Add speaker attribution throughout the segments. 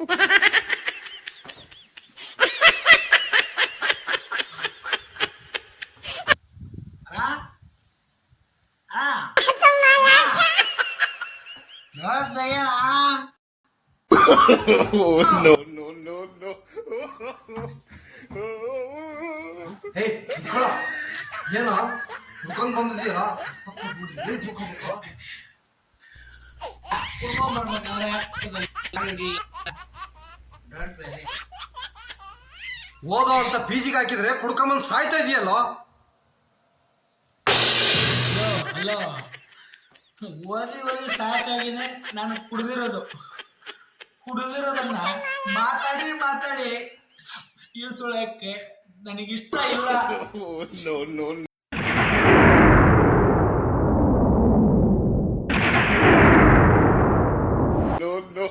Speaker 1: No, no, no, no.
Speaker 2: ಹೇ ನಿಂತ್ಕೊಳ್ಳ. ಏನೋ ಹುಡ್ಕೊಂಡ್ ಬಂದಿದ್ಯಲ್ಲ, ಏನ್ ತಿಳ್ಕೊಬೇಕು? ಓದೋ ಅಂತ ಪಿಜಿಗೆ ಹಾಕಿದ್ರೆ ಕುಡ್ಕೊಂಬಂದ್ ಸಾಯ್ತಾ ಇದೆಯಲ್ಲ.
Speaker 3: ಹಲೋ, ಓದಿ ಸಾಕಾಗಿದೆ. ನಾನು ಕುಡಿದಿರೋದನ್ನ ಮಾತಾಡಿ ಇಳಿಸೋಳಕ್ಕೆ ನನಗಿಷ್ಟ ಇಲ್ಲ.
Speaker 1: No, no, no. No, no.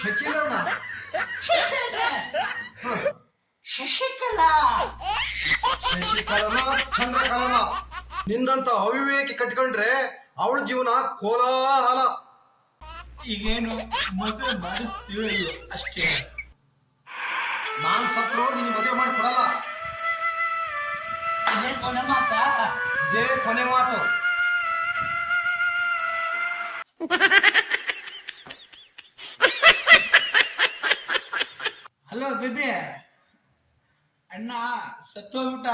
Speaker 2: ಶಕೀಲನ
Speaker 3: Shashikala
Speaker 2: ಚಂದ್ರಕಲನ ನಿಂದಂತ ಅವಿವೇಕಿ ಕಟ್ಕೊಂಡ್ರೆ ಅವಳ ಜೀವನ ಕೋಲಾಹಲ.
Speaker 3: ಈಗೇನು ಮದುವೆ ಮಾಡಿಸ್ತೀವೋ ಇಲ್ಲೋ ಅಷ್ಟೇ.
Speaker 2: ನಾನ್ ಸತ್ರು ನಿನ್ ಮದುವೆ ಮಾಡಿ ಕೊಡಲ್ಲ.
Speaker 3: ಇದೇ ಕೊನೆ ಮಾತಾ?
Speaker 2: ಇದೇ ಕೊನೆ ಮಾತು.
Speaker 3: ಹಲೋ ಬೇಬಿ, ಅಣ್ಣ ಸತ್ತೋಗ್ಬಿಟ್ಟ.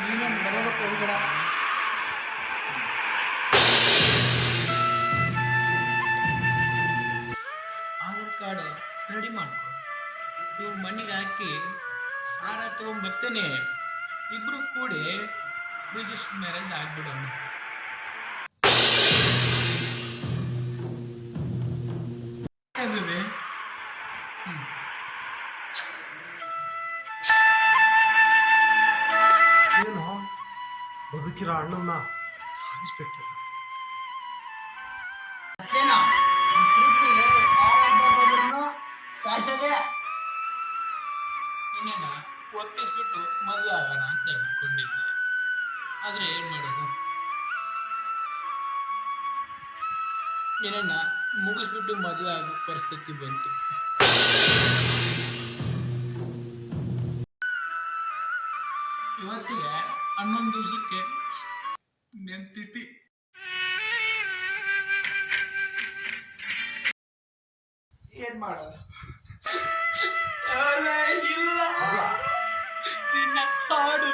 Speaker 3: ನೀನೇನು ಬರೋದಕ್ಕೆ ಹೋಗ್ಬೇಡ. ಆಧಾರ್ ಕಾರ್ಡ್ ರೆಡಿ ಮಾಡ್ಕೊ, ಇವ್ರ ಮನೆಗೆ ಹಾಕಿ ಹಾರ ತಗೊಂಡ್ಬರ್ತೇನೆ. ಇಬ್ರು ಕೂಡಿ ರಿಜಿಸ್ಟರ್ ಮ್ಯಾರೇಜ್ ಆಗ್ಬಿಡೋಣ. ಬೇಬಿ
Speaker 2: ಏನು ಬದುಕಿರೋ ಅಣ್ಣನ್ನ ಸಾಧಿಸ್ಬಿಟ್ಟೆ.
Speaker 3: ಮತ್ತೇನೋ ಪ್ರೀತಿಗೆ ಯಾರಾಗ ಹೋದ್ರೂ ಸಾಯಿಸೋದೆ. ಇನ್ನೇನ ಒಪ್ಪಿಸ್ಬಿಟ್ಟು ಮದುವೆ ಆಗೋಣ ಅಂತ ಅನ್ಕೊಂಡಿದ್ದೆ. ಆದ್ರೆ ಏನ್ ಮಾಡೋದು, ಏನನ್ನ ಮುಗಿಸ್ಬಿಟ್ಟು ಮದುವೆ ಆಗೋ ಪರಿಸ್ಥಿತಿ ಬಂತು. ಇವತ್ತಿಗೆ 11 ದಿವಸಕ್ಕೆ ನೆಂತಿತಿ. ಏನ್ ಮಾಡೋದು? ಇಲ್ಲ, ನಿನ್ನ ಹಾಡು